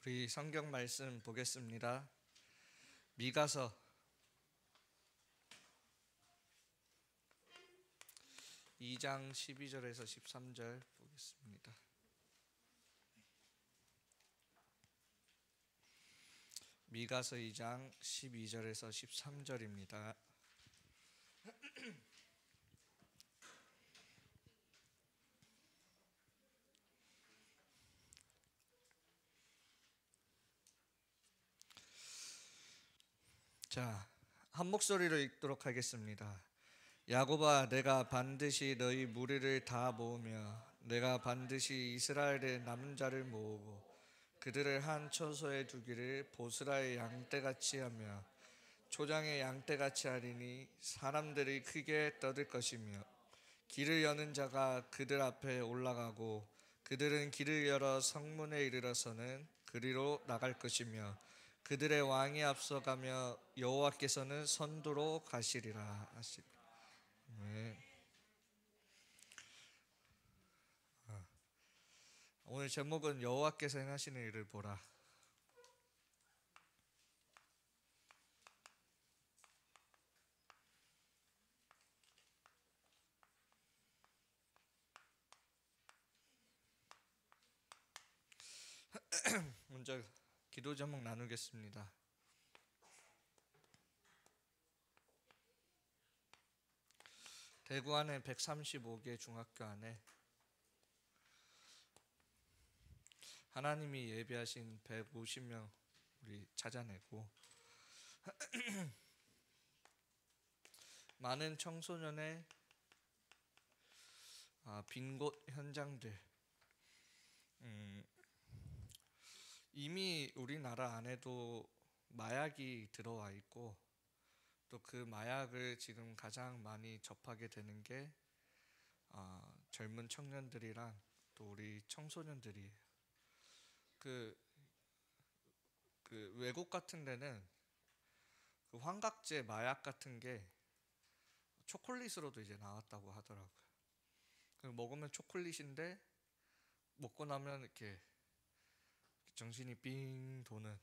우리 성경 말씀 보겠습니다. 미가서 2장 12절에서 13절 보겠습니다. 미가서 2장 12절에서 13절입니다. 자, 한 목소리로 읽도록 하겠습니다. 야곱아, 내가 반드시 너희 무리를 다 모으며 내가 반드시 이스라엘의 남은 자를 모으고 그들을 한 처소에 두기를 보스라의 양떼같이 하며 초장의 양떼같이 하리니 사람들이 크게 떠들 것이며 길을 여는 자가 그들 앞에 올라가고 그들은 길을 열어 성문에 이르러서는 그리로 나갈 것이며 그들의 왕이 앞서가며 여호와께서는 선두로 가시리라 하시리. 네. 오늘 제목은 여호와께서 행하시는 일을 보라. 먼저 기도 제목 나누겠습니다. 대구 안에 135개 중학교 안에 하나님이 예비하신 150명 우리 찾아내고 많은 청소년의 빈 곳 현장들, 이미 우리나라 안에도 마약이 들어와 있고 또 그 마약을 지금 가장 많이 접하게 되는 게 젊은 청년들이랑 또 우리 청소년들이에요. 그 외국 같은 데는 그 환각제 마약 같은 게 초콜릿으로도 이제 나왔다고 하더라고요. 먹으면 초콜릿인데 먹고 나면 이렇게 정신이 삥 도는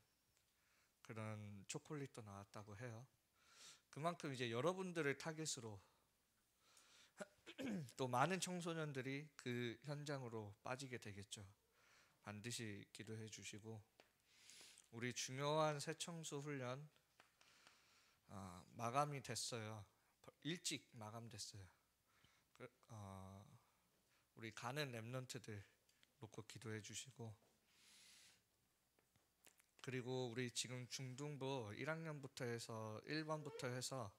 그런 초콜릿도 나왔다고 해요. 그만큼 이제 여러분들을 타깃으로 또 많은 청소년들이 그 현장으로 빠지게 되겠죠. 반드시 기도해 주시고 우리 중요한 새청소 훈련 마감이 됐어요. 일찍 마감됐어요. 우리 가는 랩런트들 놓고 기도해 주시고 그리고 우리 지금 중등부 1학년부터 해서 1반부터 해서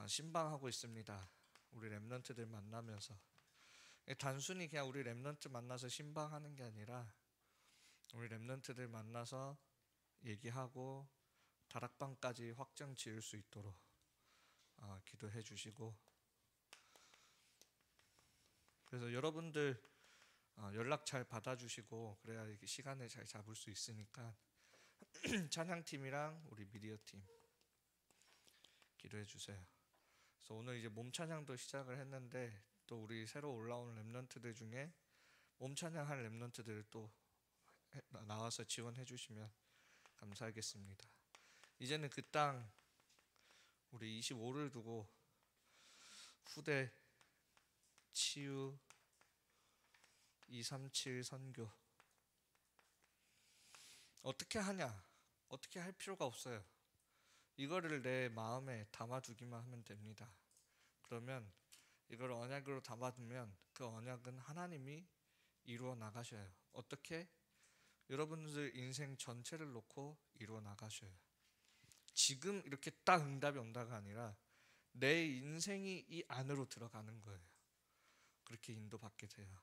신방하고 있습니다. 우리 랩런트들 만나면서 단순히 그냥 우리 랩런트 만나서 신방하는 게 아니라 우리 랩런트들 만나서 얘기하고 다락방까지 확장 지을 수 있도록 기도해 주시고 그래서 여러분들 연락 잘 받아주시고 그래야 시간을 잘 잡을 수 있으니까 찬양팀이랑 우리 미디어팀 기도해 주세요. 그래서 오늘 이제 몸 찬양도 시작을 했는데 또 우리 새로 올라온 랩런트들 중에 몸 찬양할 랩런트들 또 나와서 지원해 주시면 감사하겠습니다. 이제는 그 땅 우리 25를 두고 후대 치유 237 선교 어떻게 하냐? 어떻게 할 필요가 없어요. 이거를 내 마음에 담아두기만 하면 됩니다. 그러면 이걸 언약으로 담아두면 그 언약은 하나님이 이루어 나가셔요. 어떻게? 여러분들 인생 전체를 놓고 이루어 나가셔요. 지금 이렇게 딱 응답이 온다가 아니라 내 인생이 이 안으로 들어가는 거예요. 그렇게 인도받게 돼요.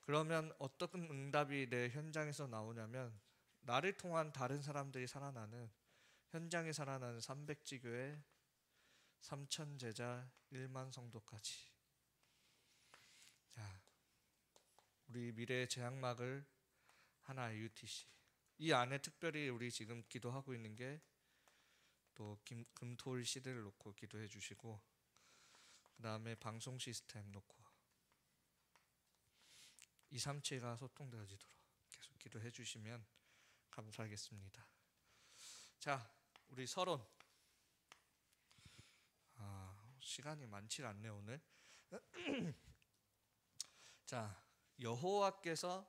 그러면 어떤 응답이 내 현장에서 나오냐면 나를 통한 다른 사람들이 살아나는 현장에 살아나는 300지교회 3천 제자 1만 성도까지. 자, 우리 미래의 제약막을 하나 UTC 이 안에 특별히 우리 지금 기도하고 있는 게 또 금토일 시대를 놓고 기도해 주시고 그 다음에 방송 시스템 놓고 237가 소통되어지도록 계속 기도해 주시면 감사하겠습니다. 자, 우리 서론. 시간이 많지 않네 오늘. 자, 여호와께서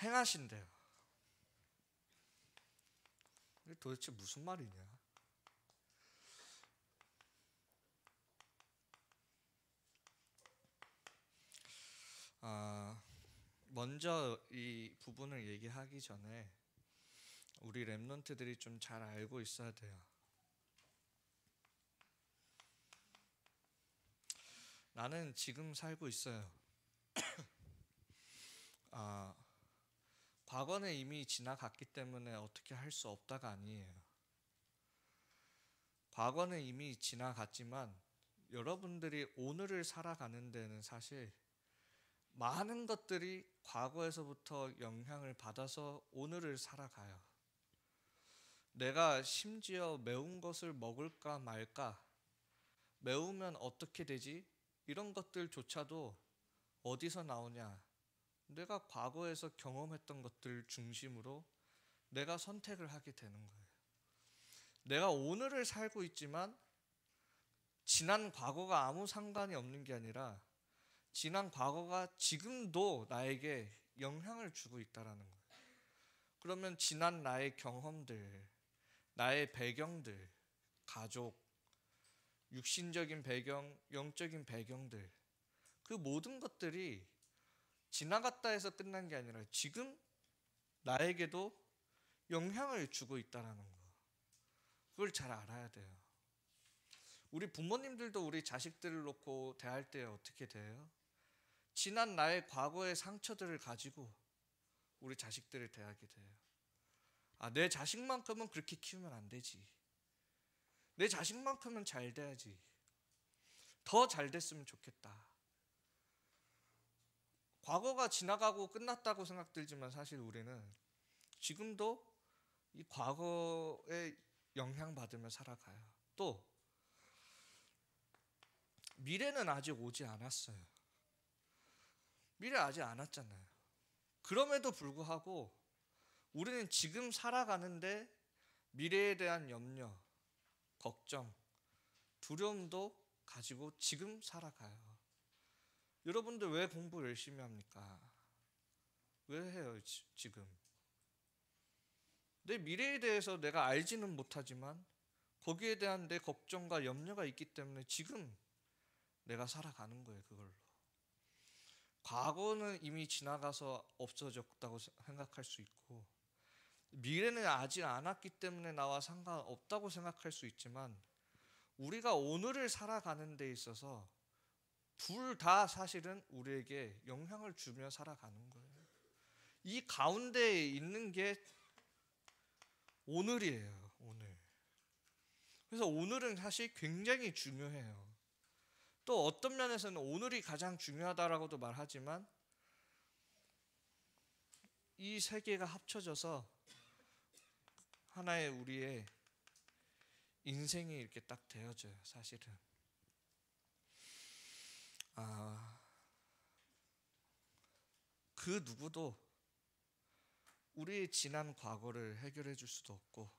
행하신대요. 이게 도대체 무슨 말이냐? 먼저 이 부분을 얘기하기 전에 우리 랩런트들이 좀 잘 알고 있어야 돼요. 나는 지금 살고 있어요. 과거는 이미 지나갔기 때문에 어떻게 할 수 없다가 아니에요. 과거는 이미 지나갔지만 여러분들이 오늘을 살아가는 데는 사실 많은 것들이 과거에서부터 영향을 받아서 오늘을 살아가요. 내가 심지어 매운 것을 먹을까 말까, 매우면 어떻게 되지? 이런 것들조차도 어디서 나오냐? 내가 과거에서 경험했던 것들 중심으로 내가 선택을 하게 되는 거예요. 내가 오늘을 살고 있지만 지난 과거가 아무 상관이 없는 게 아니라 지난 과거가 지금도 나에게 영향을 주고 있다라는 거예요. 그러면 지난 나의 경험들, 나의 배경들, 가족, 육신적인 배경, 영적인 배경들, 그 모든 것들이 지나갔다 해서 끝난 게 아니라 지금 나에게도 영향을 주고 있다라는 거. 그걸 잘 알아야 돼요. 우리 부모님들도 우리 자식들을 놓고 대할 때 어떻게 돼요? 지난 나의 과거의 상처들을 가지고 우리 자식들을 대하게 돼요. 내 자식만큼은 그렇게 키우면 안 되지. 내 자식만큼은 잘 돼야지. 더 잘 됐으면 좋겠다. 과거가 지나가고 끝났다고 생각들지만 사실 우리는 지금도 이 과거에 영향받으며 살아가요. 또 미래는 아직 오지 않았어요. 미래 아직 안 왔잖아요. 그럼에도 불구하고 우리는 지금 살아가는데 미래에 대한 염려, 걱정, 두려움도 가지고 지금 살아가요. 여러분들 왜 공부 열심히 합니까? 왜 해요 지금? 내 미래에 대해서 내가 알지는 못하지만 거기에 대한 내 걱정과 염려가 있기 때문에 지금 내가 살아가는 거예요. 그걸로. 과거는 이미 지나가서 없어졌다고 생각할 수 있고 미래는 아직 안 왔기 때문에 나와 상관없다고 생각할 수 있지만 우리가 오늘을 살아가는 데 있어서 둘 다 사실은 우리에게 영향을 주며 살아가는 거예요. 이 가운데에 있는 게 오늘이에요. 오늘. 그래서 오늘은 사실 굉장히 중요해요. 또 어떤 면에서는 오늘이 가장 중요하다라고도 말하지만 이 세 개가 합쳐져서 하나의 우리의 인생이 이렇게 딱 되어져요. 사실은. 그 누구도 우리의 지난 과거를 해결해 줄 수도 없고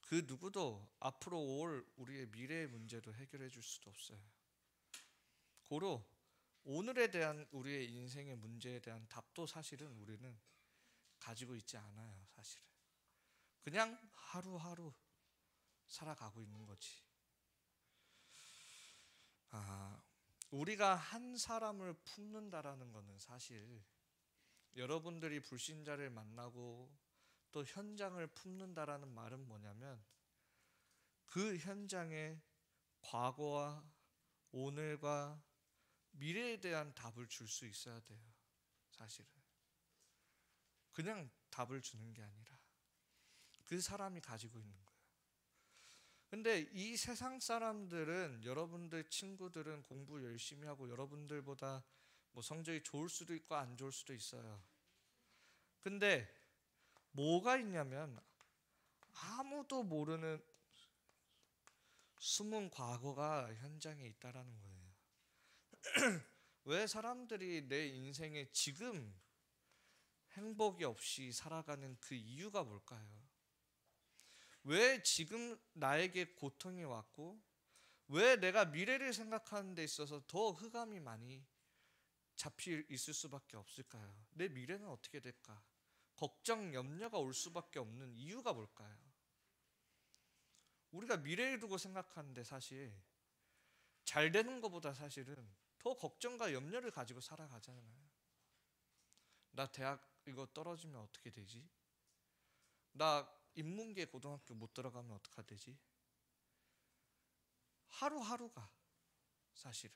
그 누구도 앞으로 올 우리의 미래의 문제도 해결해 줄 수도 없어요. 고로 오늘에 대한 우리의 인생의 문제에 대한 답도 사실은 우리는 가지고 있지 않아요. 사실은. 그냥 하루하루 살아가고 있는 거지. 우리가 한 사람을 품는다라는 것은 사실 여러분들이 불신자를 만나고 또 현장을 품는다라는 말은 뭐냐면 그 현장에 과거와 오늘과 미래에 대한 답을 줄 수 있어야 돼요. 사실은. 그냥 답을 주는 게 아니라 그 사람이 가지고 있는 거예요. 근데 이 세상 사람들은 여러분들 친구들은 공부 열심히 하고 여러분들보다 뭐 성적이 좋을 수도 있고 안 좋을 수도 있어요. 근데 뭐가 있냐면 아무도 모르는 숨은 과거가 현장에 있다라는 거예요. 왜 사람들이 내 인생에 지금 행복이 없이 살아가는 그 이유가 뭘까요? 왜 지금 나에게 고통이 왔고 왜 내가 미래를 생각하는 데 있어서 더 흑암이 많이 잡혀 있을 수밖에 없을까요? 내 미래는 어떻게 될까? 걱정, 염려가 올 수밖에 없는 이유가 뭘까요? 우리가 미래를 두고 생각하는데 사실 잘 되는 것보다 사실은 더 걱정과 염려를 가지고 살아가잖아요. 나 대학 이거 떨어지면 어떻게 되지? 나 인문계 고등학교 못 들어가면 어떡하 되지? 하루하루가 사실은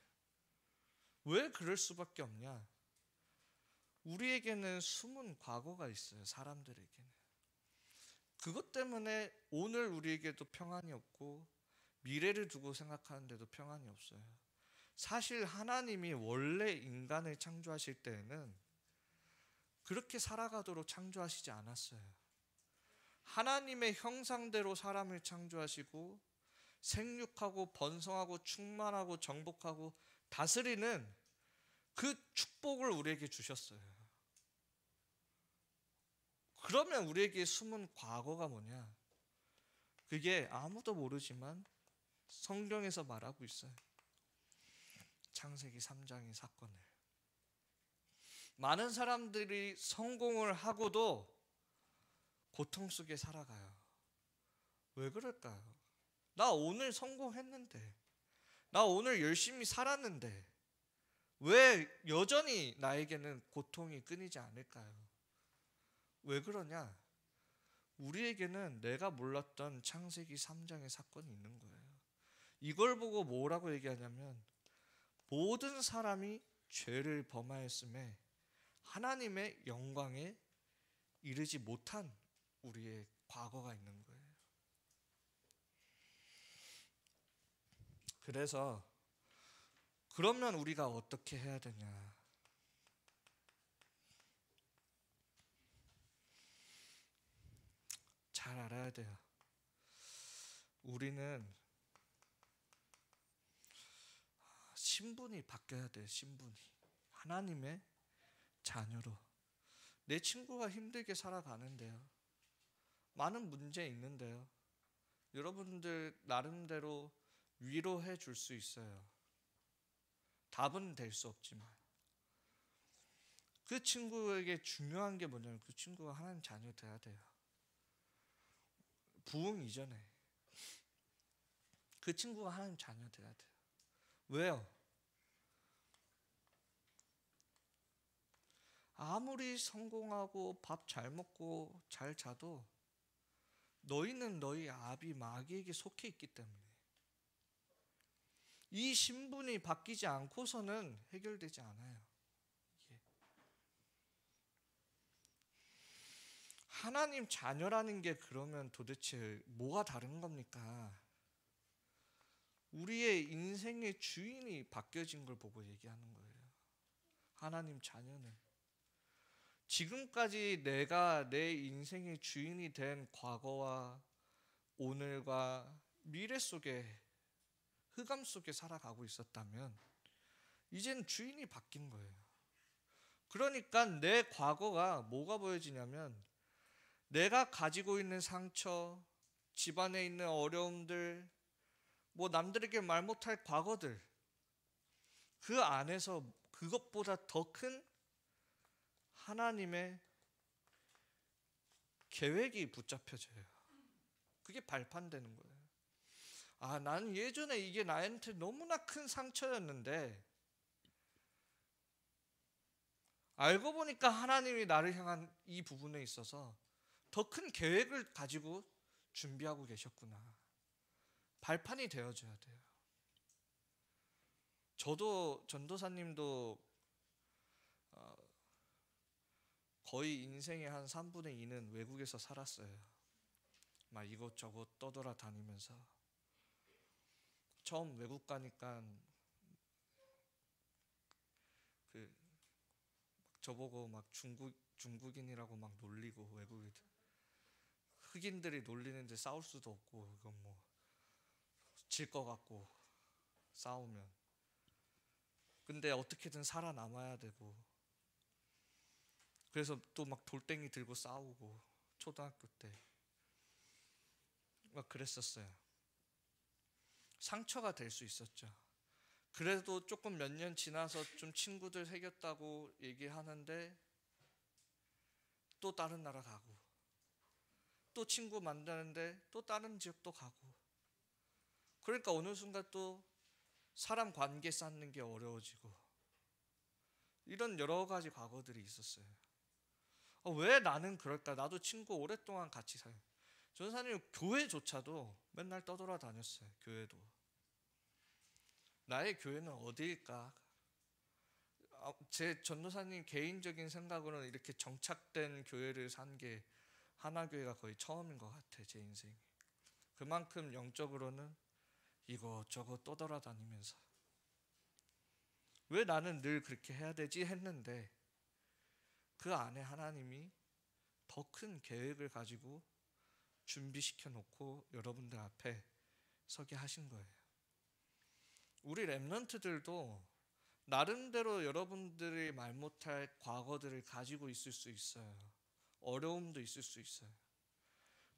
왜 그럴 수밖에 없냐? 우리에게는 숨은 과거가 있어요. 사람들에게는. 그것 때문에 오늘 우리에게도 평안이 없고 미래를 두고 생각하는데도 평안이 없어요. 사실 하나님이 원래 인간을 창조하실 때에는 그렇게 살아가도록 창조하시지 않았어요. 하나님의 형상대로 사람을 창조하시고 생육하고 번성하고 충만하고 정복하고 다스리는 그 축복을 우리에게 주셨어요. 그러면 우리에게 숨은 과거가 뭐냐? 그게 아무도 모르지만 성경에서 말하고 있어요. 창세기 3장의 사건을. 많은 사람들이 성공을 하고도 고통 속에 살아가요. 왜 그럴까요? 나 오늘 성공했는데, 나 오늘 열심히 살았는데 왜 여전히 나에게는 고통이 끊이지 않을까요? 왜 그러냐? 우리에게는 내가 몰랐던 창세기 3장의 사건이 있는 거예요. 이걸 보고 뭐라고 얘기하냐면 모든 사람이 죄를 범하였음에 하나님의 영광에 이르지 못한 우리의 과거가 있는 거예요. 그래서 그러면 우리가 어떻게 해야 되냐? 잘 알아야 돼요. 우리는 신분이 바뀌어야 돼요. 신분이. 하나님의 자녀로. 내 친구가 힘들게 살아가는데요. 많은 문제 있는데요. 여러분들 나름대로 위로해 줄 수 있어요. 답은 될 수 없지만. 그 친구에게 중요한 게 뭐냐면 그 친구가 하나님 자녀 돼야 돼요. 부흥 이전에. 그 친구가 하나님 자녀 돼야 돼요. 왜요? 아무리 성공하고 밥 잘 먹고 잘 자도 너희는 너희 아비 마귀에게 속해 있기 때문에 이 신분이 바뀌지 않고서는 해결되지 않아요. 이게. 하나님 자녀라는 게 그러면 도대체 뭐가 다른 겁니까? 우리의 인생의 주인이 바뀌어진 걸 보고 얘기하는 거예요. 하나님 자녀는 지금까지 내가 내 인생의 주인이 된 과거와 오늘과 미래 속에 흑암 속에 살아가고 있었다면 이젠 주인이 바뀐 거예요. 그러니까 내 과거가 뭐가 보여지냐면 내가 가지고 있는 상처, 집안에 있는 어려움들, 뭐 남들에게 말 못할 과거들 그 안에서 그것보다 더 큰 하나님의 계획이 붙잡혀져요. 그게 발판되는 거예요. 아, 나는 예전에 이게 나한테 너무나 큰 상처였는데 알고 보니까 하나님이 나를 향한 이 부분에 있어서 더 큰 계획을 가지고 준비하고 계셨구나. 발판이 되어줘야 돼요. 저도 전도사님도 거의 인생의 한 3분의 2는 외국에서 살았어요. 막 이것저것 떠돌아다니면서 처음 외국 가니까 그 저보고 막 중국인이라고 막 놀리고 외국인 흑인들이 놀리는데 싸울 수도 없고 이건 뭐 질 것 같고 싸우면 근데 근데 어떻게든 살아남아야 되고, 그래서 또 막 돌덩이 들고 싸우고, 초등학교 때 막 그랬었어요. 상처가 될 수 있었죠. 그래도 조금 몇 년 지나서 좀 친구들 사귀었다고 얘기하는데 또 다른 나라 가고, 또 친구 만나는데 또 다른 지역도 가고, 그러니까 어느 순간 또 사람 관계 쌓는 게 어려워지고, 이런 여러 가지 과거들이 있었어요. 왜 나는 그럴까? 나도 친구 오랫동안 같이 살아요. 전사님 교회조차도 맨날 떠돌아다녔어요. 교회도. 나의 교회는 어디일까? 제 전도사님 개인적인 생각으로는 이렇게 정착된 교회를 산 게 하나교회가 거의 처음인 것 같아, 제 인생에. 그만큼 영적으로는 이것저것 떠돌아다니면서 왜 나는 늘 그렇게 해야 되지 했는데, 그 안에 하나님이 더 큰 계획을 가지고 준비시켜 놓고 여러분들 앞에 서게 하신 거예요. 우리 렘넌트들도 나름대로 여러분들이 말 못할 과거들을 가지고 있을 수 있어요. 어려움도 있을 수 있어요.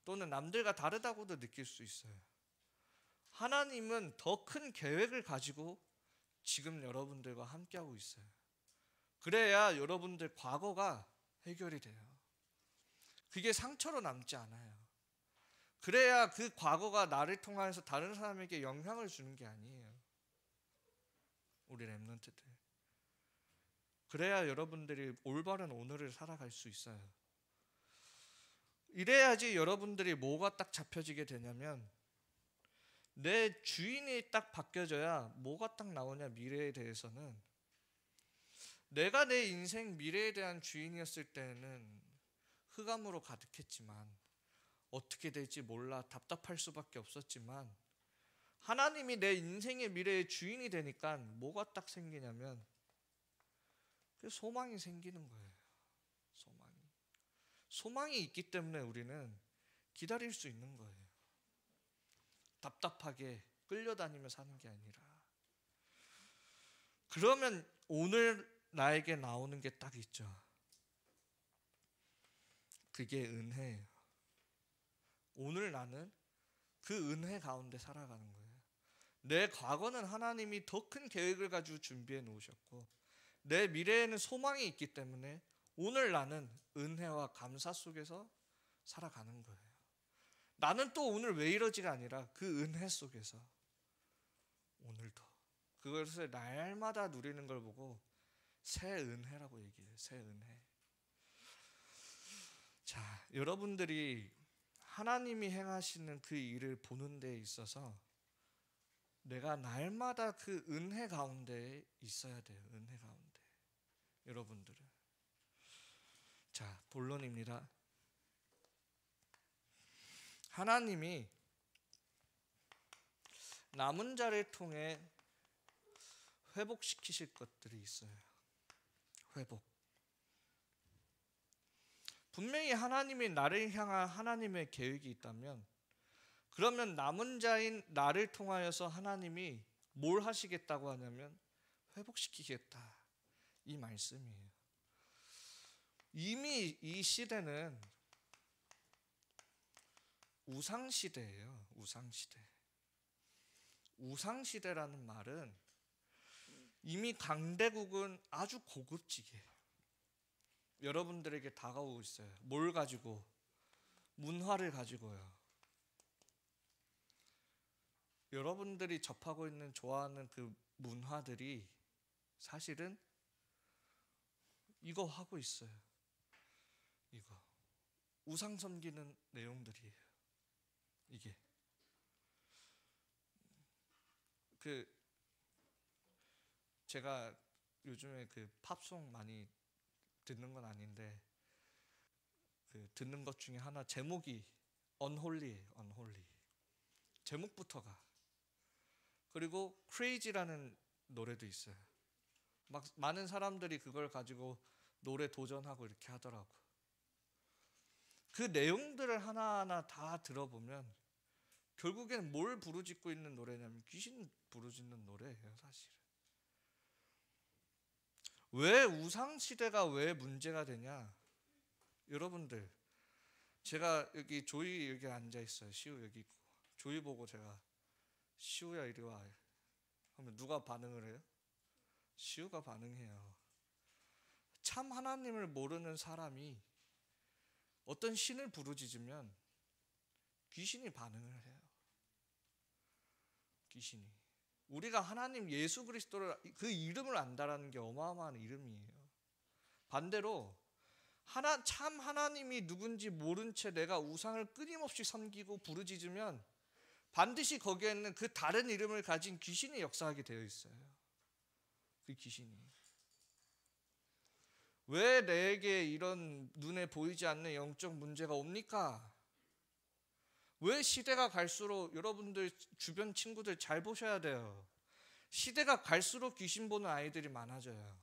또는 남들과 다르다고도 느낄 수 있어요. 하나님은 더 큰 계획을 가지고 지금 여러분들과 함께하고 있어요. 그래야 여러분들 과거가 해결이 돼요. 그게 상처로 남지 않아요. 그래야 그 과거가 나를 통해서 다른 사람에게 영향을 주는 게 아니에요. 우리 렘넌트들. 그래야 여러분들이 올바른 오늘을 살아갈 수 있어요. 이래야지 여러분들이 뭐가 딱 잡혀지게 되냐면, 내 주인이 딱 바뀌어져야 뭐가 딱 나오냐, 미래에 대해서는. 내가 내 인생 미래에 대한 주인이었을 때는 흑암으로 가득했지만, 어떻게 될지 몰라 답답할 수밖에 없었지만, 하나님이 내 인생의 미래의 주인이 되니까 뭐가 딱 생기냐면 그 소망이 생기는 거예요. 소망이 있기 때문에 우리는 기다릴 수 있는 거예요. 답답하게 끌려다니며 사는 게 아니라. 그러면 오늘 나에게 나오는 게 딱 있죠. 그게 은혜예요. 오늘 나는 그 은혜 가운데 살아가는 거예요. 내 과거는 하나님이 더 큰 계획을 가지고 준비해 놓으셨고, 내 미래에는 소망이 있기 때문에 오늘 나는 은혜와 감사 속에서 살아가는 거예요. 나는 또 오늘 왜 이러지가 아니라 그 은혜 속에서 오늘도 그것을 날마다 누리는 걸 보고 새 은혜라고 얘기해요. 새 은혜. 자, 여러분들이 하나님이 행하시는 그 일을 보는 데 있어서 내가 날마다 그 은혜 가운데 있어야 돼요. 은혜 가운데. 여러분들은. 자, 본론입니다. 하나님이 남은 자를 통해 회복시키실 것들이 있어요. 회복. 분명히 하나님이 나를 향한 하나님의 계획이 있다면, 그러면 남은 자인 나를 통하여서 하나님이 뭘 하시겠다고 하냐면 회복시키겠다, 이 말씀이에요. 이미 이 시대는 우상시대예요. 우상시대. 우상시대라는 말은 이미 강대국은 아주 고급지게 여러분들에게 다가오고 있어요. 뭘 가지고? 문화를 가지고요. 여러분들이 접하고 있는, 좋아하는 그 문화들이 사실은 이거 하고 있어요. 이거 우상 섬기는 내용들이에요. 이게 제가 요즘에 그 팝송 많이 듣는 건 아닌데, 듣는 것 중에 하나 제목이 Unholy예요. Unholy. 제목부터가. 그리고 Crazy라는 노래도 있어요. 막 많은 사람들이 그걸 가지고 노래 도전하고 이렇게 하더라고. 그 내용들을 하나하나 다 들어보면 결국엔 뭘 부르짖고 있는 노래냐면 귀신 부르짖는 노래예요, 사실은. 왜 우상 시대가 왜 문제가 되냐? 여러분들, 제가 여기 조이 여기 앉아 있어요. 시우 여기 있고. 조이 보고 제가 시우야 이리 와 하면 누가 반응을 해요? 시우가 반응해요. 참 하나님을 모르는 사람이 어떤 신을 부르짖으면 귀신이 반응을 해요. 귀신이. 우리가 하나님 예수 그리스도를 그 이름을 안다라는 게 어마어마한 이름이에요. 반대로 참 하나님이 누군지 모른 채 내가 우상을 끊임없이 섬기고 부르짖으면 반드시 거기에는 그 다른 이름을 가진 귀신이 역사하게 되어 있어요. 그 귀신이. 왜 내게 이런 눈에 보이지 않는 영적 문제가 옵니까? 왜 시대가 갈수록 여러분들 주변 친구들 잘 보셔야 돼요. 시대가 갈수록 귀신 보는 아이들이 많아져요.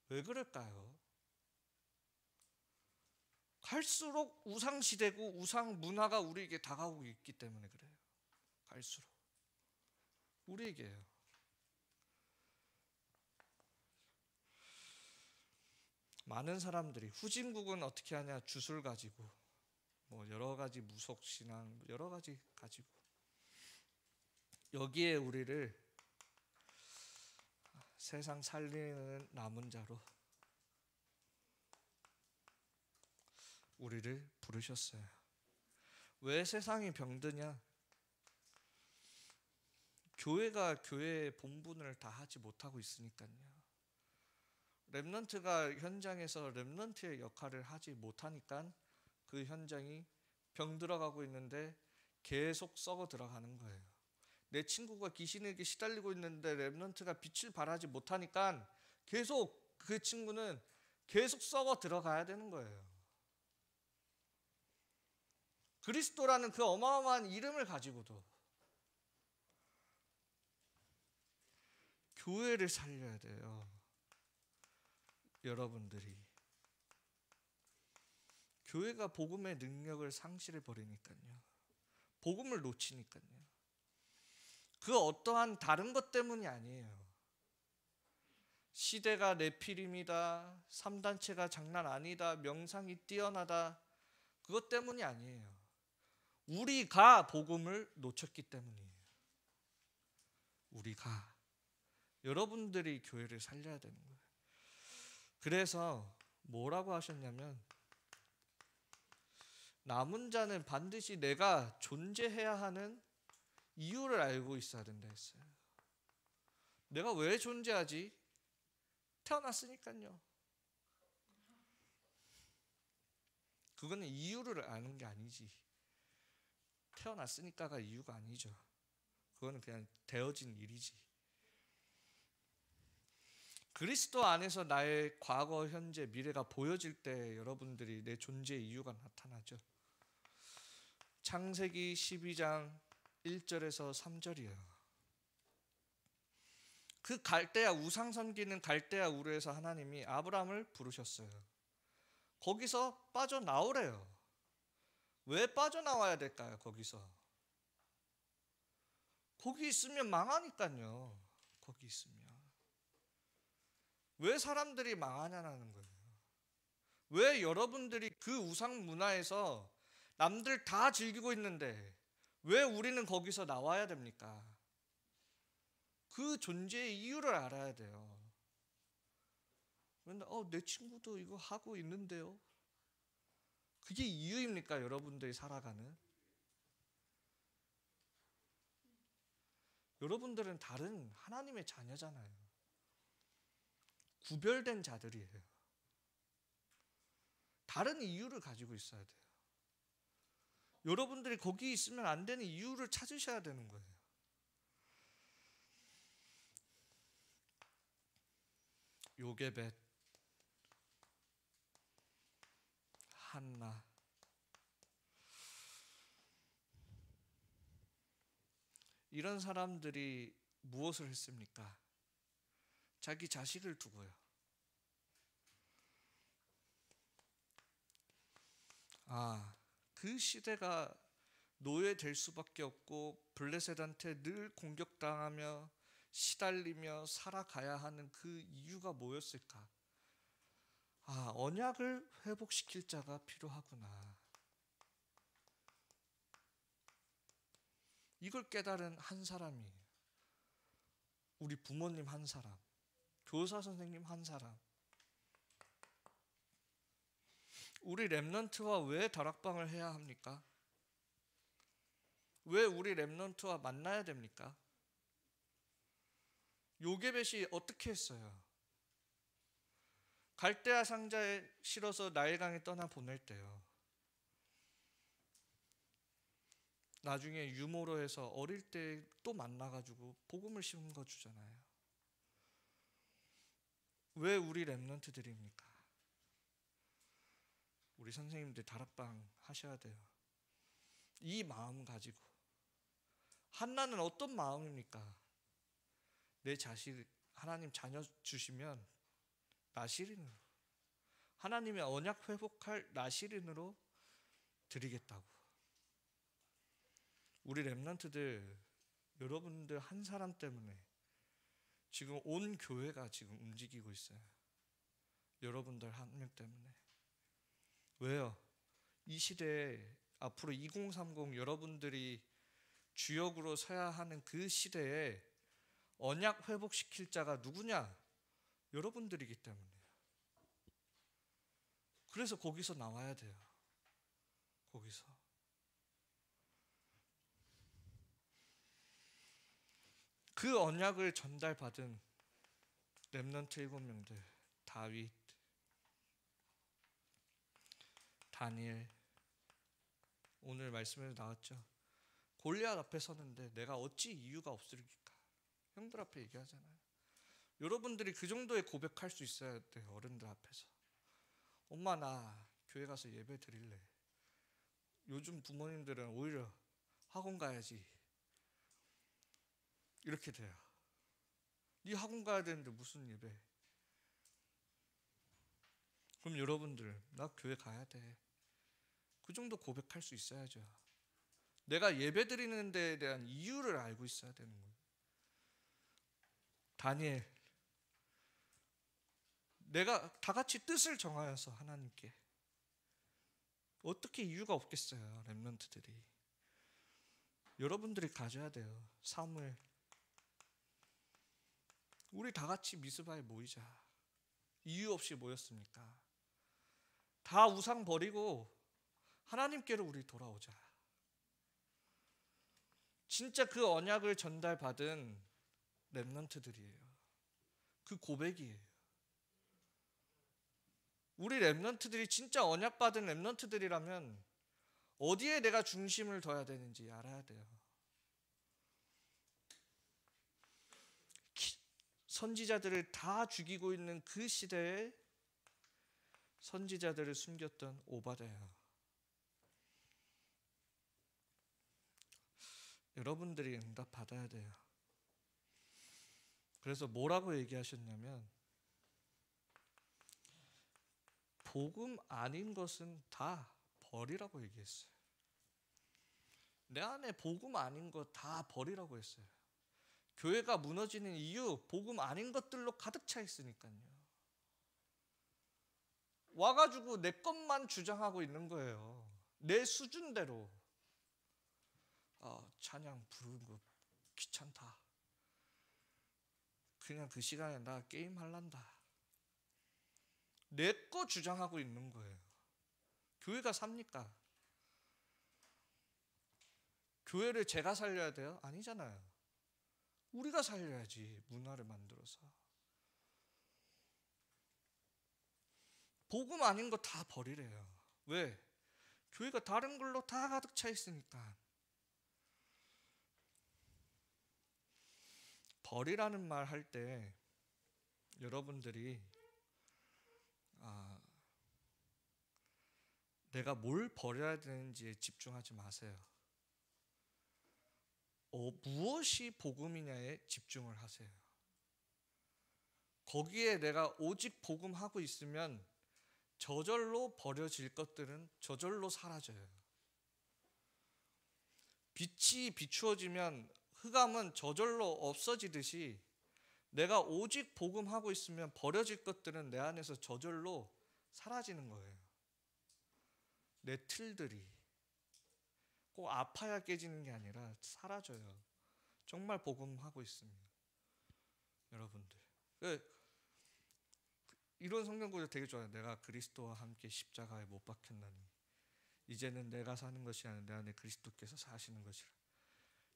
왜 그럴까요? 갈수록 우상 시대고 우상 문화가 우리에게 다가오고 있기 때문에 그래요. 갈수록 우리에게요. 많은 사람들이 후진국은 어떻게 하냐? 주술 가지고 뭐 여러 가지 무속 신앙 여러 가지 가지고 여기에 우리를 세상 살리는 남은 자로 우리를 부르셨어요. 왜 세상이 병드냐? 교회가 교회의 본분을 다 하지 못하고 있으니까요. 렘넌트가 현장에서 렘넌트의 역할을 하지 못하니까 그 현장이 병들어가고 있는데 계속 썩어 들어가는 거예요. 내 친구가 귀신에게 시달리고 있는데 렘넌트가 빛을 발하지 못하니까 계속 그 친구는 계속 썩어 들어가야 되는 거예요. 그리스도라는 그 어마어마한 이름을 가지고도 교회를 살려야 돼요. 여러분들이 교회가 복음의 능력을 상실해 버리니까요. 복음을 놓치니까요. 그 어떠한 다른 것 때문이 아니에요. 시대가 네피림이다, 3단체가 장난 아니다, 명상이 뛰어나다, 그것 때문이 아니에요. 우리가 복음을 놓쳤기 때문이에요. 우리가 여러분들이 교회를 살려야 되는 거예요. 그래서 뭐라고 하셨냐면 남은 자는 반드시 내가 존재해야 하는 이유를 알고 있어야 된다 했어요. 내가 왜 존재하지? 태어났으니까요. 그거는 이유를 아는 게 아니지. 태어났으니까가 이유가 아니죠. 그거는 그냥 되어진 일이지. 그리스도 안에서 나의 과거, 현재, 미래가 보여질 때 여러분들이 내 존재의 이유가 나타나죠. 창세기 12장 1절에서 3절이에요. 그 갈대아 우상 섬기는 갈대아 우르에서 하나님이 아브라함을 부르셨어요. 거기서 빠져나오래요. 왜 빠져나와야 될까요? 거기서 거기 있으면 망하니까요. 거기 있으면 왜 사람들이 망하냐는 거예요. 왜 여러분들이 그 우상 문화에서 남들 다 즐기고 있는데 왜 우리는 거기서 나와야 됩니까? 그 존재의 이유를 알아야 돼요. 그런데 내 친구도 이거 하고 있는데요. 그게 이유입니까? 여러분들이 살아가는? 여러분들은 다른 하나님의 자녀잖아요. 구별된 자들이에요. 다른 이유를 가지고 있어야 돼요. 여러분들이 거기 있으면 안 되는 이유를 찾으셔야 되는 거예요. 요게벳, 한나, 이런 사람들이 무엇을 했습니까? 자기 자식을 두고요. 그 시대가 노예될 수밖에 없고 블레셋한테 늘 공격당하며 시달리며 살아가야 하는 그 이유가 뭐였을까? 언약을 회복시킬 자가 필요하구나. 이걸 깨달은 한 사람이, 우리 부모님 한 사람, 교사 선생님 한 사람. 우리 렘넌트와 왜 다락방을 해야 합니까? 왜 우리 렘넌트와 만나야 됩니까? 요게벳이 어떻게 했어요? 갈대아 상자에 실어서 나일강에 떠나 보낼 때요, 나중에 유모로 해서 어릴 때 또 만나가지고 복음을 심어 주잖아요. 왜 우리 렘넌트들입니까? 우리 선생님들 다락방 하셔야 돼요. 이 마음 가지고. 한나는 어떤 마음입니까? 내 자식, 하나님 자녀 주시면 나시린으로, 하나님의 언약 회복할 나시린으로 드리겠다고. 우리 렘넌트들, 여러분들 한 사람 때문에 지금 온 교회가 지금 움직이고 있어요. 여러분들 한 명 때문에. 왜요? 이 시대에, 앞으로 2030 여러분들이 주역으로 서야 하는 그 시대에 언약 회복시킬 자가 누구냐? 여러분들이기 때문이에요. 그래서 거기서 나와야 돼요. 거기서. 그 언약을 전달받은 렘넌트 7명들, 다윗, 다니엘, 오늘 말씀에서 나왔죠. 골리앗 앞에 서는데 내가 어찌 이유가 없으리까? 형들 앞에 얘기하잖아요. 여러분들이 그 정도의 고백할 수 있어야 돼요. 어른들 앞에서. 엄마, 나 교회 가서 예배 드릴래. 요즘 부모님들은 오히려 학원 가야지, 이렇게 돼요. 네 학원 가야 되는데 무슨 예배? 그럼 여러분들, 나 교회 가야 돼. 그 정도 고백할 수 있어야죠. 내가 예배 드리는 데에 대한 이유를 알고 있어야 되는 거예요. 다니엘, 내가 다 같이 뜻을 정하여서 하나님께. 어떻게 이유가 없겠어요, 렘넌트들이. 여러분들이 가져야 돼요. 사무엘, 우리 다 같이 미스바에 모이자. 이유 없이 모였습니까? 다 우상 버리고 하나님께로 우리 돌아오자. 진짜 그 언약을 전달받은 렘넌트들이에요. 그 고백이에요. 우리 렘넌트들이 진짜 언약받은 렘넌트들이라면 어디에 내가 중심을 둬야 되는지 알아야 돼요. 선지자들을 다 죽이고 있는 그 시대에 선지자들을 숨겼던 오바댜요. 여러분들이 응답 받아야 돼요. 그래서 뭐라고 얘기하셨냐면, 복음 아닌 것은 다 버리라고 얘기했어요. 내 안에 복음 아닌 것 다 버리라고 했어요. 교회가 무너지는 이유, 복음 아닌 것들로 가득 차 있으니까요. 와가지고 내 것만 주장하고 있는 거예요. 내 수준대로. 찬양 부르는 거 귀찮다. 그냥 그 시간에 나 게임 할란다. 내 거 주장하고 있는 거예요. 교회가 삽니까? 교회를 제가 살려야 돼요? 아니잖아요. 우리가 살려야지, 문화를 만들어서. 복음 아닌 거 다 버리래요. 왜? 교회가 다른 걸로 다 가득 차 있으니까. 버리라는 말 할 때 여러분들이 내가 뭘 버려야 되는지에 집중하지 마세요. 무엇이 복음이냐에 집중을 하세요. 거기에 내가 오직 복음하고 있으면 저절로 버려질 것들은 저절로 사라져요. 빛이 비추어지면 흑암은 저절로 없어지듯이 내가 오직 복음하고 있으면 버려질 것들은 내 안에서 저절로 사라지는 거예요. 내 틀들이 꼭 아파야 깨지는 게 아니라 사라져요. 정말 복음하고 있으면. 여러분들, 이런 성경 구절 되게 좋아요. 내가 그리스도와 함께 십자가에 못 박혔나니 이제는 내가 사는 것이 아니라 내 안에 그리스도께서 사시는 것이라.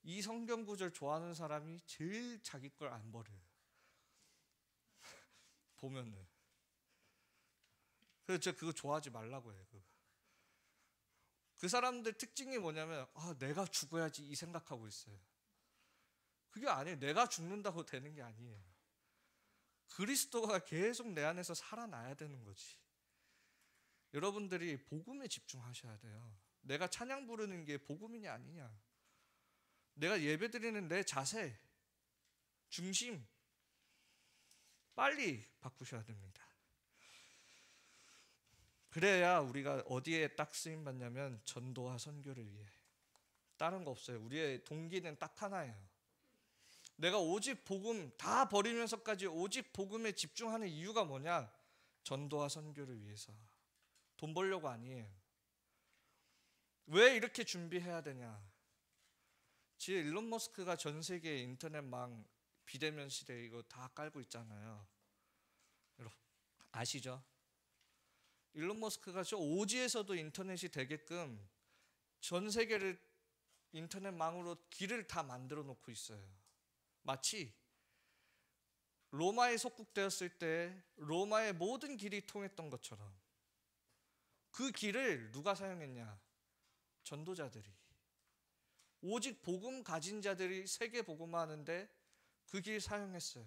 이 성경 구절 좋아하는 사람이 제일 자기 걸 안 버려요. 보면은. 그래서 저 그거 좋아하지 말라고 해요. 그 사람들 특징이 뭐냐면 내가 죽어야지 이 생각하고 있어요. 그게 아니에요. 내가 죽는다고 되는 게 아니에요. 그리스도가 계속 내 안에서 살아나야 되는 거지. 여러분들이 복음에 집중하셔야 돼요. 내가 찬양 부르는 게 복음이냐 아니냐, 내가 예배드리는 내 자세, 중심 빨리 바꾸셔야 됩니다. 그래야 우리가 어디에 딱 쓰임 받냐면 전도와 선교를 위해. 다른 거 없어요. 우리의 동기는 딱 하나예요. 내가 오직 복음 다 버리면서까지 오직 복음에 집중하는 이유가 뭐냐? 전도와 선교를 위해서. 돈 벌려고 아니에요. 왜 이렇게 준비해야 되냐? 지금 일론 머스크가 전 세계 인터넷망 비대면 시대 이거 다 깔고 있잖아요. 여러분 아시죠? 일론 머스크가 저 오지에서도 인터넷이 되게끔 전 세계를 인터넷망으로 길을 다 만들어 놓고 있어요. 마치 로마에 속국되었을 때 로마의 모든 길이 통했던 것처럼. 그 길을 누가 사용했냐? 전도자들이. 오직 복음 가진 자들이 세계 복음하는데 그 길 사용했어요.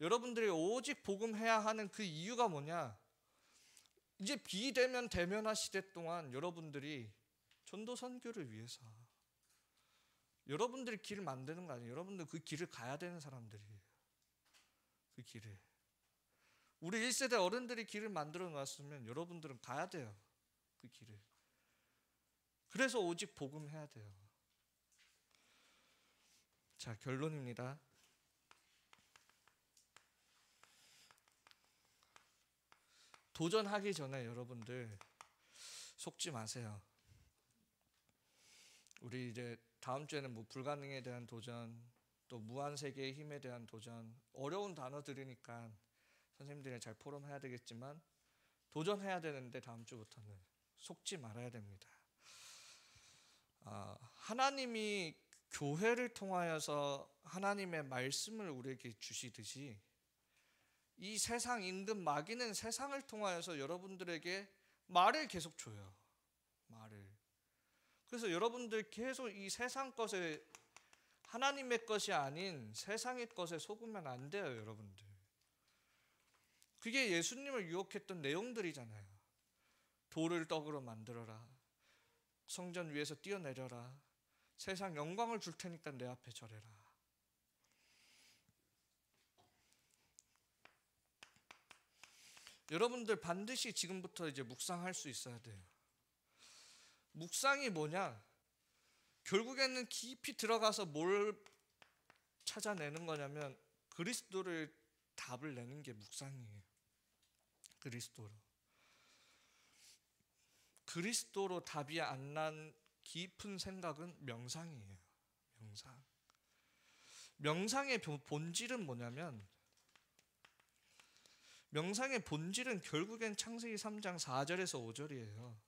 여러분들이 오직 복음해야 하는 그 이유가 뭐냐? 이제 비대면 대면화 시대 동안 여러분들이 전도 선교를 위해서 여러분들이 길을 만드는 거 아니에요. 여러분들 그 길을 가야 되는 사람들이에요. 그 길을. 우리 1세대 어른들이 길을 만들어 놨으면 여러분들은 가야 돼요. 그 길을. 그래서 오직 복음해야 돼요. 자, 결론입니다. 도전하기 전에 여러분들 속지 마세요. 우리 이제 다음 주에는 불가능에 대한 도전, 또 무한세계의 힘에 대한 도전, 어려운 단어 들으니까 선생님들이 잘 포럼해야 되겠지만 도전해야 되는데 다음 주부터는 속지 말아야 됩니다. 하나님이 교회를 통하여서 하나님의 말씀을 우리에게 주시듯이 이 세상 임금 마귀는 세상을 통하여서 여러분들에게 말을 계속 줘요. 말을. 그래서 여러분들 계속 이 세상 것에, 하나님의 것이 아닌 세상의 것에 속으면 안 돼요. 여러분들. 그게 예수님을 유혹했던 내용들이잖아요. 돌을 떡으로 만들어라. 성전 위에서 뛰어내려라. 세상 영광을 줄 테니까 내 앞에 절해라. 여러분들 반드시 지금부터 이제 묵상할 수 있어야 돼요. 묵상이 뭐냐? 결국에는 깊이 들어가서 뭘 찾아내는 거냐면 그리스도를 답을 내는 게 묵상이에요. 그리스도로 답이 안 난 깊은 생각은 명상이에요. 명상의 본질은 뭐냐면, 명상의 본질은 결국엔 창세기 3장 4절에서 5절이에요.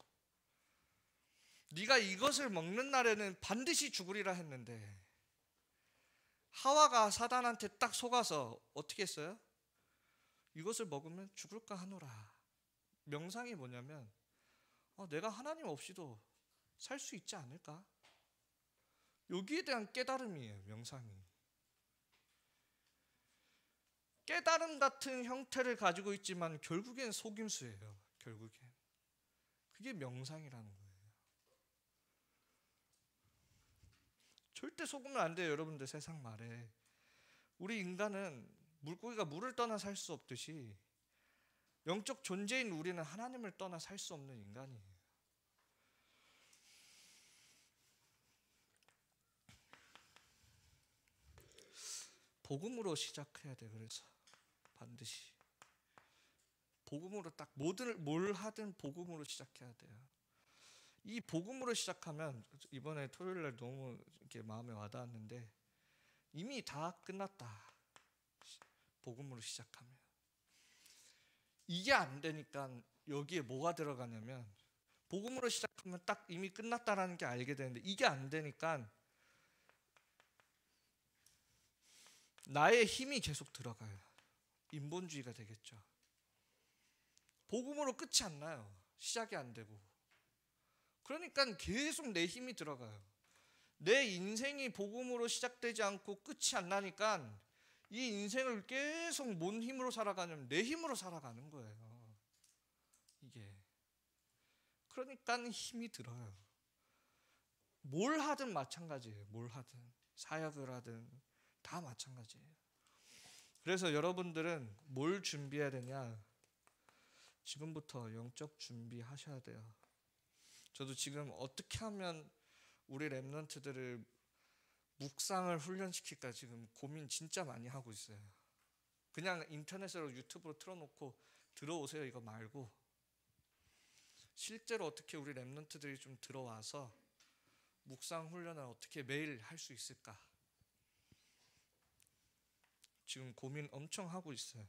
네가 이것을 먹는 날에는 반드시 죽으리라 했는데 하와가 사단한테 딱 속아서 어떻게 했어요? 이것을 먹으면 죽을까 하노라. 명상이 뭐냐면 내가 하나님 없이도 살 수 있지 않을까? 여기에 대한 깨달음이에요. 명상이. 깨달음 같은 형태를 가지고 있지만 결국엔 속임수예요. 결국엔. 그게 명상이라는 거예요. 절대 속으면 안 돼요. 여러분들 세상 말에. 우리 인간은 물고기가 물을 떠나 살 수 없듯이 영적 존재인 우리는 하나님을 떠나 살 수 없는 인간이에요. 복음으로 시작해야 돼. 그래서 반드시 복음으로 딱 뭘 하든 복음으로 시작해야 돼요. 이 복음으로 시작하면 이번에 토요일 날 너무 이렇게 마음에 와닿았는데 이미 다 끝났다. 복음으로 시작하면 이게 안 되니까 여기에 뭐가 들어가냐면 복음으로 시작하면 딱 이미 끝났다라는 게 알게 되는데 이게 안 되니까 나의 힘이 계속 들어가요. 인본주의가 되겠죠. 복음으로 끝이 안 나요. 시작이 안 되고. 그러니까 계속 내 힘이 들어가요. 내 인생이 복음으로 시작되지 않고 끝이 안 나니까 이 인생을 계속 뭔 힘으로 살아가냐면 내 힘으로 살아가는 거예요. 이게. 그러니까 힘이 들어요. 뭘 하든 마찬가지예요. 뭘 하든 사역을 하든 다 마찬가지예요. 그래서 여러분들은 뭘 준비해야 되냐? 지금부터 영적 준비하셔야 돼요. 저도 지금 어떻게 하면 우리 렘넌트들을 묵상을 훈련시킬까 지금 고민 진짜 많이 하고 있어요. 그냥 인터넷으로 유튜브로 틀어놓고 들어오세요 이거 말고 실제로 어떻게 우리 렘넌트들이 좀 들어와서 묵상 훈련을 어떻게 매일 할 수 있을까 지금 고민 엄청 하고 있어요.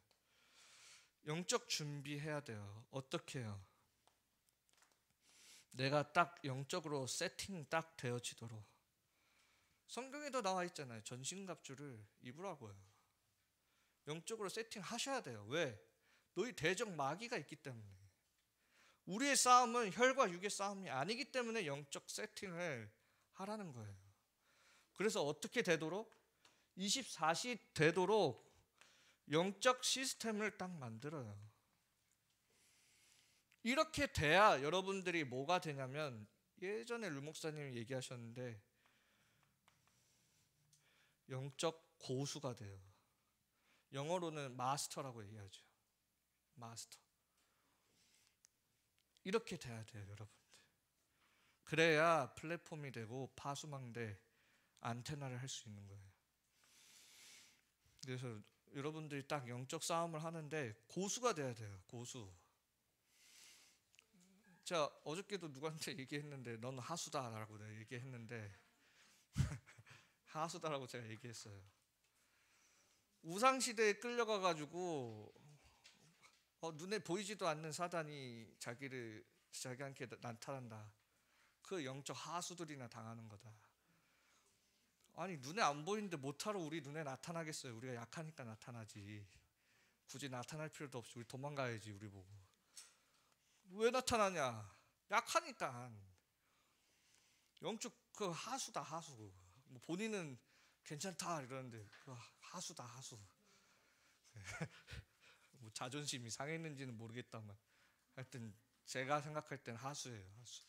영적 준비해야 돼요. 어떻게 해요? 내가 딱 영적으로 세팅 딱 되어지도록 성경에도 나와 있잖아요. 전신갑주를 입으라고요. 영적으로 세팅하셔야 돼요. 왜? 너희 대적 마귀가 있기 때문에. 우리의 싸움은 혈과 육의 싸움이 아니기 때문에 영적 세팅을 하라는 거예요. 그래서 어떻게 되도록? 24시 되도록 영적 시스템을 딱 만들어요. 이렇게 돼야 여러분들이 뭐가 되냐면 예전에 류 목사님이 얘기하셨는데 영적 고수가 돼요. 영어로는 마스터라고 얘기하죠. 마스터. 이렇게 돼야 돼요, 여러분들. 그래야 플랫폼이 되고 파수망대 안테나를 할 수 있는 거예요. 그래서 여러분들이 딱 영적 싸움을 하는데 고수가 돼야 돼요. 고수. 제가 어저께도 누구한테 얘기했는데 넌 하수다라고 내가 얘기했는데 하수다라고 제가 얘기했어요. 우상시대에 끌려가가지고 눈에 보이지도 않는 사단이 자기한테 나타난다. 그 영적 하수들이나 당하는 거다. 아니 눈에 안 보이는데 못하러 우리 눈에 나타나겠어요. 우리가 약하니까 나타나지. 굳이 나타날 필요도 없이 우리 도망가야지. 우리 보고. 왜 나타나냐? 약하니까. 영적 그 하수다 하수. 뭐 본인은 괜찮다 이러는데 그 하수다 하수. 뭐 자존심이 상했는지는 모르겠다만 하여튼 제가 생각할 땐 하수예요. 하수.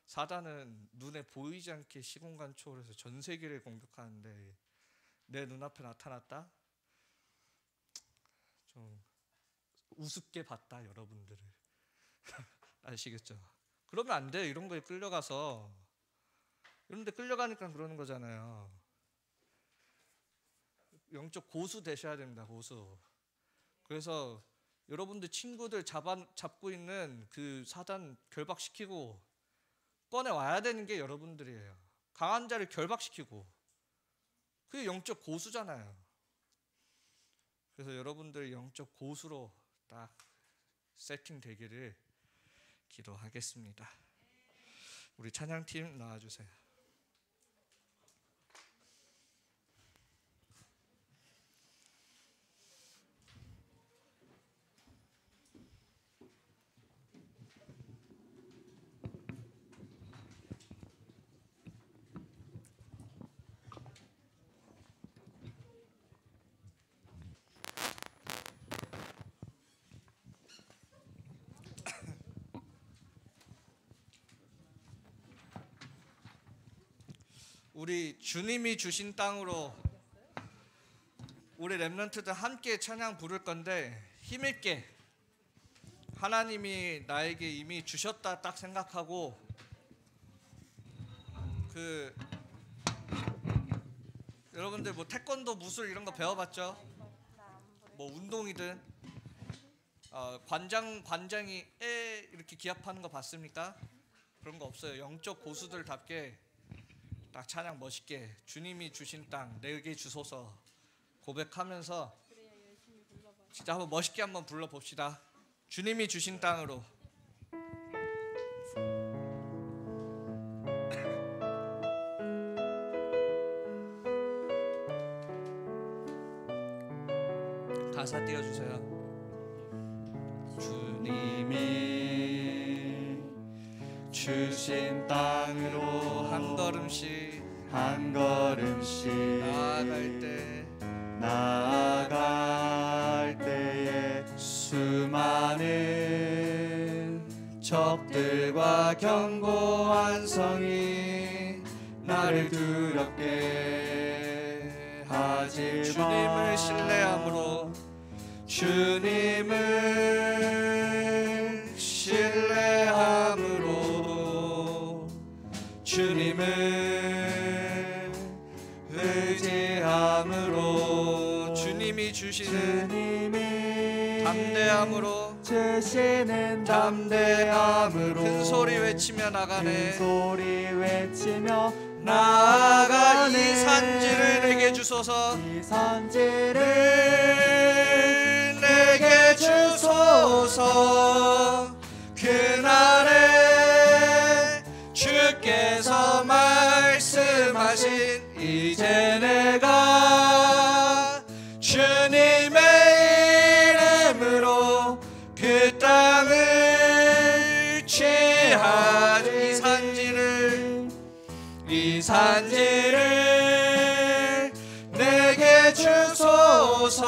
사단은 눈에 보이지 않게 시공간 초월해서 전 세계를 공격하는데 내 눈앞에 나타났다? 좀 우습게 봤다 여러분들을. 아시겠죠? 그러면 안 돼요. 이런 거에 끌려가서 이런 데 끌려가니까 그러는 거잖아요. 영적 고수 되셔야 됩니다. 고수. 그래서 여러분들 친구들 잡고 있는 그 사단 결박시키고 꺼내와야 되는 게 여러분들이에요. 강한 자를 결박시키고 그게 영적 고수잖아요. 그래서 여러분들 영적 고수로 딱 세팅되기를 기도하겠습니다. 우리 찬양팀 나와주세요. 우리 주님이 주신 땅으로 우리 렘넌트들 함께 찬양 부를 건데 힘있게 하나님이 나에게 이미 주셨다 딱 생각하고 여러분들 뭐 태권도, 무술 이런 거 배워봤죠? 뭐 운동이든 관장이 이렇게 기합하는 거 봤습니까? 그런 거 없어요. 영적 고수들답게 딱 찬양 멋있게 주님이 주신 땅 내게 주소서 고백하면서 진짜 한번 멋있게 한번 불러봅시다. 주님이 주신 땅으로. 가사 띄워주세요. 주님이 주신 땅으로 한 걸음씩 나아갈 때에 수많은 적들과 견고한 성이 나를 두렵게 하지만 주님을 신뢰함으로 주님을 의지함으로 주님이 주시는 담대함으로 큰 소리 외치며 나아가 이 산지를 내게 주소서. 내게 주소서. 그날에 주께서 말씀하신 이제 내가 주님의 이름으로 그 땅을 취하리. 이 산지를 내게 주소서.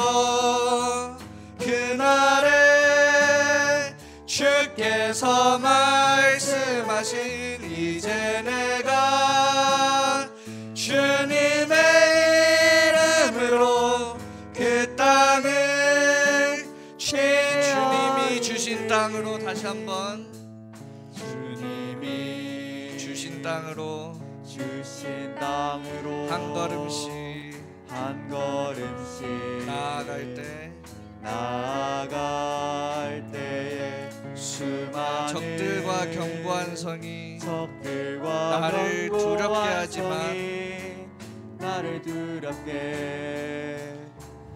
그날에 주께서 말씀하신 이제 내가 주님의 이름으로 그 땅을 주님이 주신 땅으로 다시 한번 주님이 주신 땅으로 한 걸음씩 나아갈 때에 수많은 적들과 견고한 성이 나를 두렵게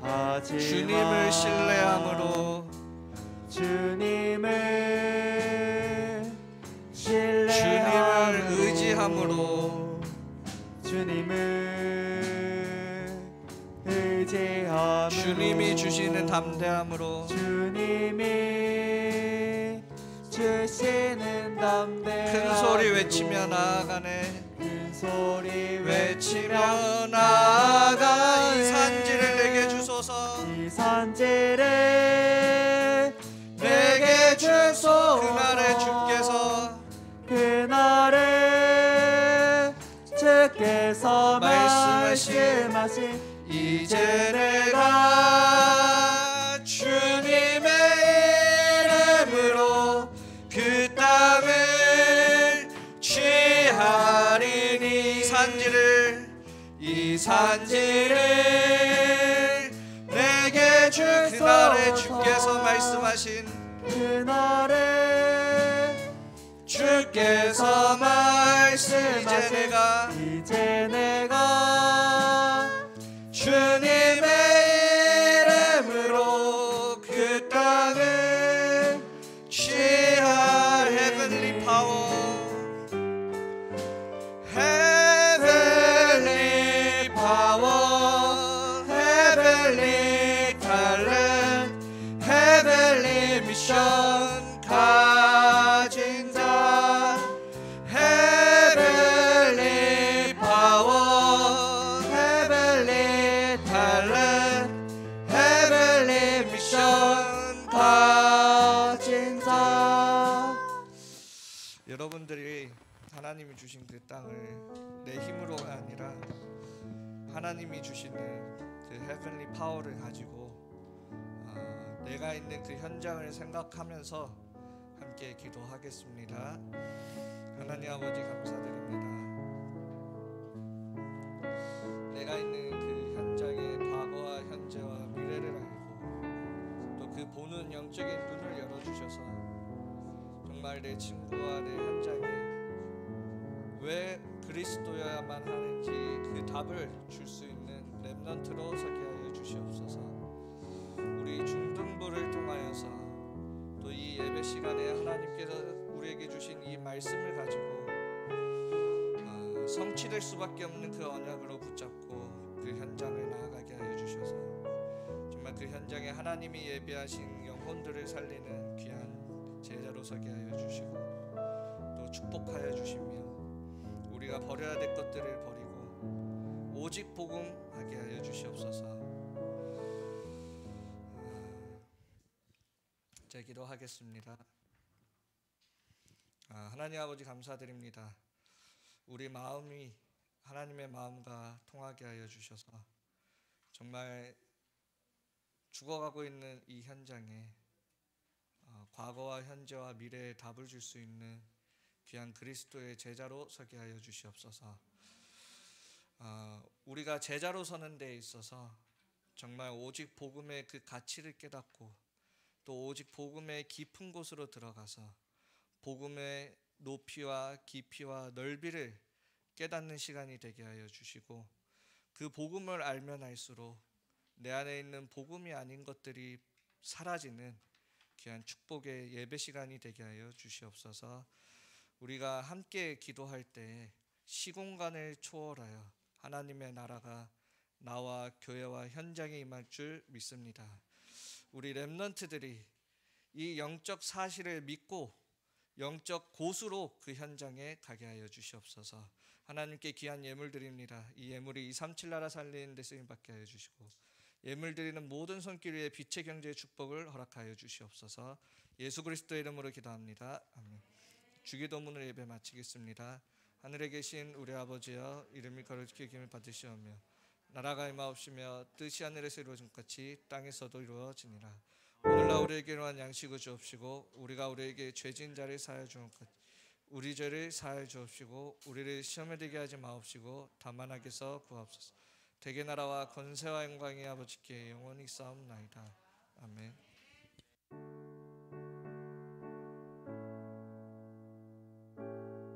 하지만 주님을 신뢰함으로 주님을 의지함으로 주님이 주시는 담대함으로 큰 소리 외치며 나아가 이 산지를 내게 주소서. 그날에 주께서 말씀하신 이제 내가 주님의 이름으로 그 땅을 취하리니. 이 산지를 내게 그날에 주께서 말씀하신 이제 내가 주님의 이름으로 그 땅을 취할 heavenly power, heavenly power, heavenly talent, heavenly mission 가진 자. heavenly power, heavenly talent, heavenly mission 가진 자. 여러분들이 하나님이 주신 그 땅을 내 힘으로가 아니라 하나님이 주시는 그 heavenly power를 가지고 내가 있는 그 현장을 생각하면서 함께 기도하겠습니다. 하나님 아버지 감사드립니다. 내가 있는 그 눈 영적인 눈을 열어주셔서 정말 내 친구와 내 현장에 왜 그리스도여야만 하는지 그 답을 줄 수 있는 렘넌트로 서게 하여 주시옵소서. 우리 중등부를 통하여서 또 이 예배 시간에 하나님께서 우리에게 주신 이 말씀을 가지고 성취될 수밖에 없는 그 언약으로 붙잡고 그 현장을 나아가게 하여 주셔서 정말 그 현장에 하나님이 예비하신 영혼들을 살리는 귀한 제자로 서게 하여 주시고 또 축복하여 주시며 우리가 버려야 될 것들을 버리고 오직 복음하게 하여 주시옵소서. 제 기도하겠습니다. 하나님 아버지 감사드립니다. 우리 마음이 하나님의 마음과 통하게 하여 주셔서 정말 죽어가고 있는 이 현장에 과거와 현재와 미래의 답을 줄 수 있는 귀한 그리스도의 제자로 서게 하여 주시옵소서. 우리가 제자로 서는 데 있어서 정말 오직 복음의 그 가치를 깨닫고 또 오직 복음의 깊은 곳으로 들어가서 복음의 높이와 깊이와 넓이를 깨닫는 시간이 되게 하여 주시고 그 복음을 알면 알수록 내 안에 있는 복음이 아닌 것들이 사라지는 귀한 축복의 예배 시간이 되게 하여 주시옵소서. 우리가 함께 기도할 때 시공간을 초월하여 하나님의 나라가 나와 교회와 현장에 임할 줄 믿습니다. 우리 렘넌트들이 이 영적 사실을 믿고 영적 고수로 그 현장에 가게 하여 주시옵소서. 하나님께 귀한 예물 드립니다. 이 예물이 237 나라 살리는 데 쓰임받게 하여 주시고 예물 드리는 모든 손길 위에 빛의 경제의 축복을 허락하여 주시옵소서. 예수 그리스도의 이름으로 기도합니다. 아멘. 주기도문을 예배 마치겠습니다. 하늘에 계신 우리 아버지여 이름이 거룩히 여김을 받으시오며 나라가 임하옵시며 뜻이 하늘에서 이루어진 것 같이 땅에서도 이루어지니라. 오늘날 우리에게 일용할 양식을 주옵시고 우리가 우리에게 죄진 자를 사하여 주옵 것 같이 우리 죄를 사하여 주옵시고 우리를 시험에 들게 하지 마옵시고 다만 악에서 구하옵소서. 대개 나라와 권세와 영광이 아버지께 영원히 싸움나이다. 아멘.